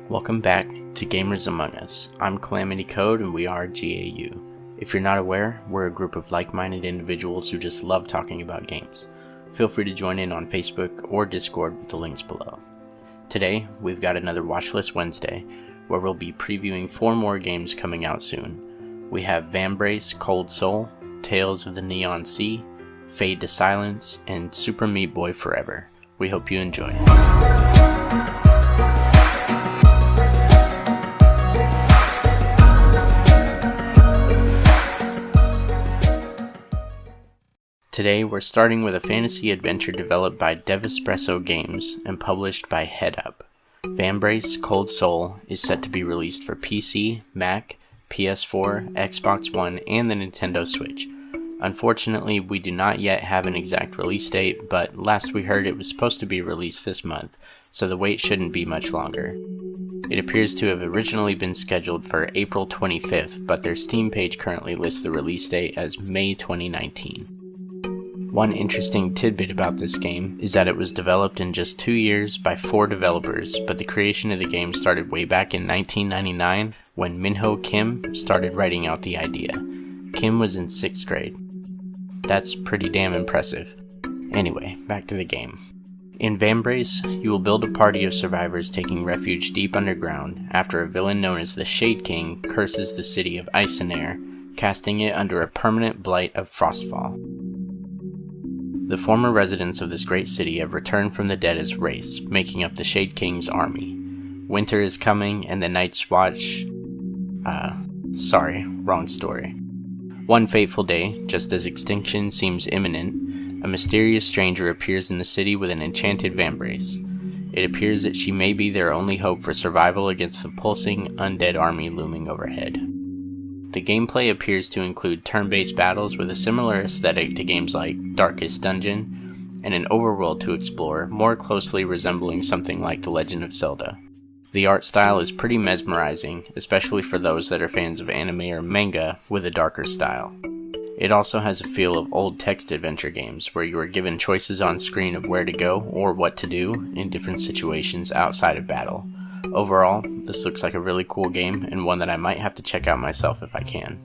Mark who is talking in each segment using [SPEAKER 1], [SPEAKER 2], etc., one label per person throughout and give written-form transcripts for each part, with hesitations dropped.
[SPEAKER 1] Welcome back to Gamers Among Us. I'm Calamity Code and we are GAU. If you're not aware, we're a group of like-minded individuals who just love talking about games. Feel free to join in on Facebook or Discord with the links below. Today, we've got another Watchlist Wednesday, where we'll be previewing 4 more games coming out soon. We have Vambrace, Cold Soul, Tales of the Neon Sea, Fade to Silence, and Super Meat Boy Forever. We hope you enjoy. Today we're starting with a fantasy adventure developed by Devespresso Games and published by Head Up. Vambrace Cold Soul is set to be released for PC, Mac, PS4, Xbox One, and the Nintendo Switch. Unfortunately, we do not yet have an exact release date, but last we heard it was supposed to be released this month, so the wait shouldn't be much longer. It appears to have originally been scheduled for April 25th, but their Steam page currently lists the release date as May 2019. One interesting tidbit about this game is that it was developed in just 2 years by 4 developers, but the creation of the game started way back in 1999 when Minho Kim started writing out the idea. Kim was in 6th grade. That's pretty damn impressive. Anyway, back to the game. In Vambrace, you will build a party of survivors taking refuge deep underground after a villain known as the Shade King curses the city of Ice and Air, casting it under a permanent blight of frostfall. The former residents of this great city have returned from the dead as race, making up the Shade King's army. Winter is coming, and the Night's Watch... wrong story. One fateful day, just as extinction seems imminent, a mysterious stranger appears in the city with an enchanted Vambrace. It appears that she may be their only hope for survival against the pulsing, undead army looming overhead. The gameplay appears to include turn-based battles with a similar aesthetic to games like Darkest Dungeon, and an overworld to explore, more closely resembling something like The Legend of Zelda. The art style is pretty mesmerizing, especially for those that are fans of anime or manga with a darker style. It also has a feel of old text adventure games, where you are given choices on screen of where to go or what to do in different situations outside of battle. Overall, this looks like a really cool game, and one that I might have to check out myself if I can.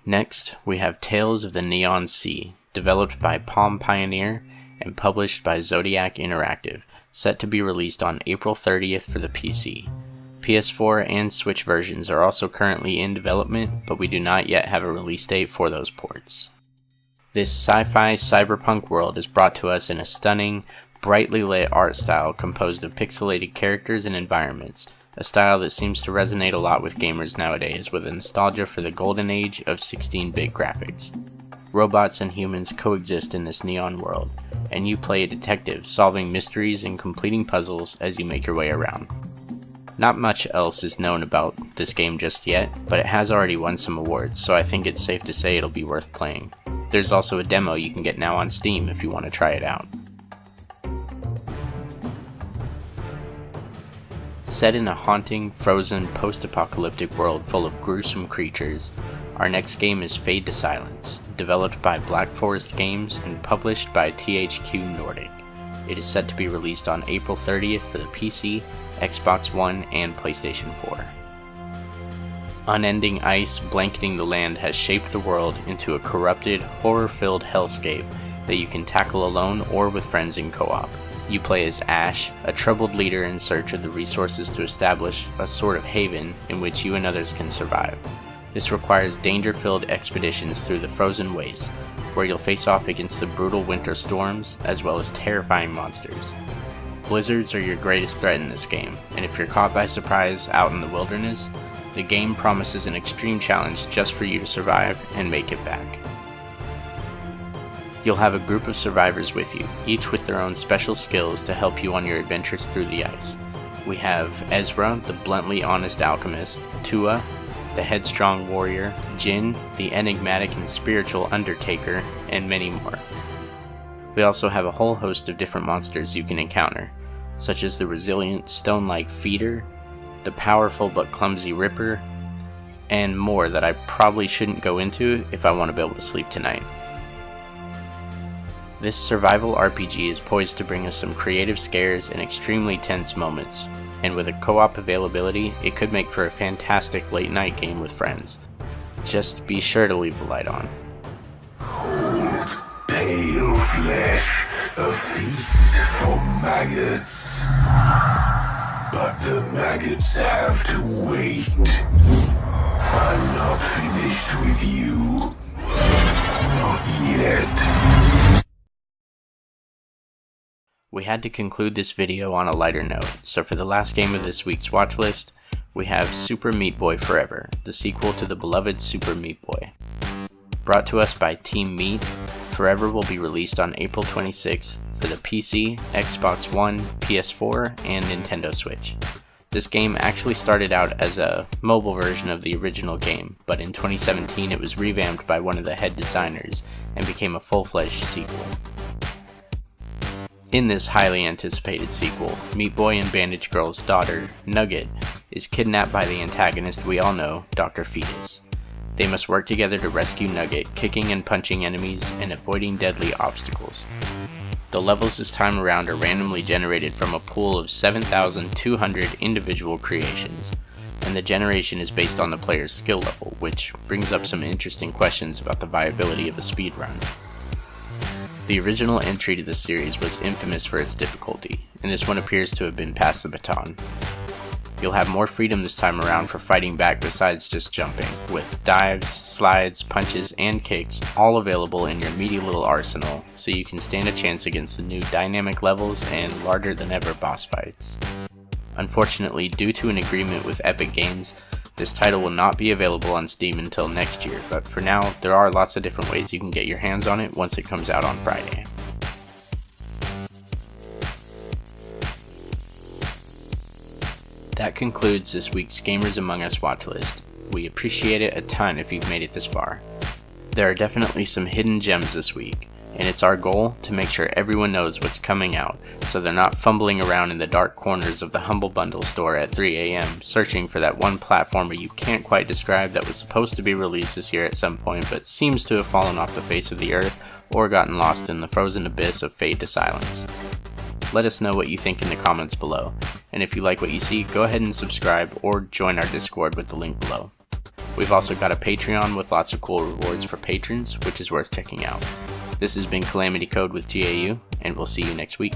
[SPEAKER 1] Next, we have Tales of the Neon Sea, developed by Palm Pioneer and published by Zodiac Interactive, set to be released on April 30th for the PC. PS4 and Switch versions are also currently in development, but we do not yet have a release date for those ports. This sci-fi cyberpunk world is brought to us in a stunning, brightly lit art style composed of pixelated characters and environments, a style that seems to resonate a lot with gamers nowadays with a nostalgia for the golden age of 16-bit graphics. Robots and humans coexist in this neon world, and you play a detective solving mysteries and completing puzzles as you make your way around. Not much else is known about this game just yet, but it has already won some awards, so I think it's safe to say it'll be worth playing. There's also a demo you can get now on Steam if you want to try it out. Set in a haunting, frozen, post-apocalyptic world full of gruesome creatures, our next game is Fade to Silence, developed by Black Forest Games and published by THQ Nordic. It is set to be released on April 30th for the PC, Xbox One, and PlayStation 4. Unending ice blanketing the land has shaped the world into a corrupted, horror-filled hellscape that you can tackle alone or with friends in co-op. You play as Ash, a troubled leader in search of the resources to establish a sort of haven in which you and others can survive. This requires danger-filled expeditions through the frozen wastes, where you'll face off against the brutal winter storms, as well as terrifying monsters. Blizzards are your greatest threat in this game, and if you're caught by surprise out in the wilderness, the game promises an extreme challenge just for you to survive and make it back. You'll have a group of survivors with you, each with their own special skills to help you on your adventures through the ice. We have Ezra, the bluntly honest alchemist, Tua, the headstrong warrior, Jin, the enigmatic and spiritual undertaker, and many more. We also have a whole host of different monsters you can encounter, such as the resilient stone-like Feeder, the powerful but clumsy Ripper, and more that I probably shouldn't go into if I want to be able to sleep tonight. This survival RPG is poised to bring us some creative scares and extremely tense moments, and with a co-op availability, it could make for a fantastic late night game with friends. Just be sure to leave the light on.
[SPEAKER 2] Cold, pale flesh, a feast for maggots. But the maggots have to wait. I'm not finished with you. Not yet.
[SPEAKER 1] We had to conclude this video on a lighter note, so for the last game of this week's watch list, we have Super Meat Boy Forever, the sequel to the beloved Super Meat Boy. Brought to us by Team Meat, Forever will be released on April 26th for the PC, Xbox One, PS4, and Nintendo Switch. This game actually started out as a mobile version of the original game, but in 2017 it was revamped by one of the head designers and became a full-fledged sequel. In this highly anticipated sequel, Meat Boy and Bandage Girl's daughter, Nugget, is kidnapped by the antagonist we all know, Dr. Fetus. They must work together to rescue Nugget, kicking and punching enemies and avoiding deadly obstacles. The levels this time around are randomly generated from a pool of 7,200 individual creations, and the generation is based on the player's skill level, which brings up some interesting questions about the viability of a speedrun. The original entry to the series was infamous for its difficulty, and this one appears to have been passed the baton. You'll have more freedom this time around for fighting back besides just jumping, with dives, slides, punches, and kicks all available in your meaty little arsenal, so you can stand a chance against the new dynamic levels and larger than ever boss fights. Unfortunately, due to an agreement with Epic Games, this title will not be available on Steam until next year, but for now, there are lots of different ways you can get your hands on it once it comes out on Friday. That concludes this week's Gamers Among Us watchlist. We appreciate it a ton if you've made it this far. There are definitely some hidden gems this week, and it's our goal to make sure everyone knows what's coming out, so they're not fumbling around in the dark corners of the Humble Bundle store at 3 a.m. searching for that one platformer you can't quite describe that was supposed to be released this year at some point but seems to have fallen off the face of the earth or gotten lost in the frozen abyss of fade to silence. Let us know what you think in the comments below, and if you like what you see, go ahead and subscribe or join our Discord with the link below. We've also got a Patreon with lots of cool rewards for patrons, which is worth checking out. This has been Calamity Code with GAU, and we'll see you next week.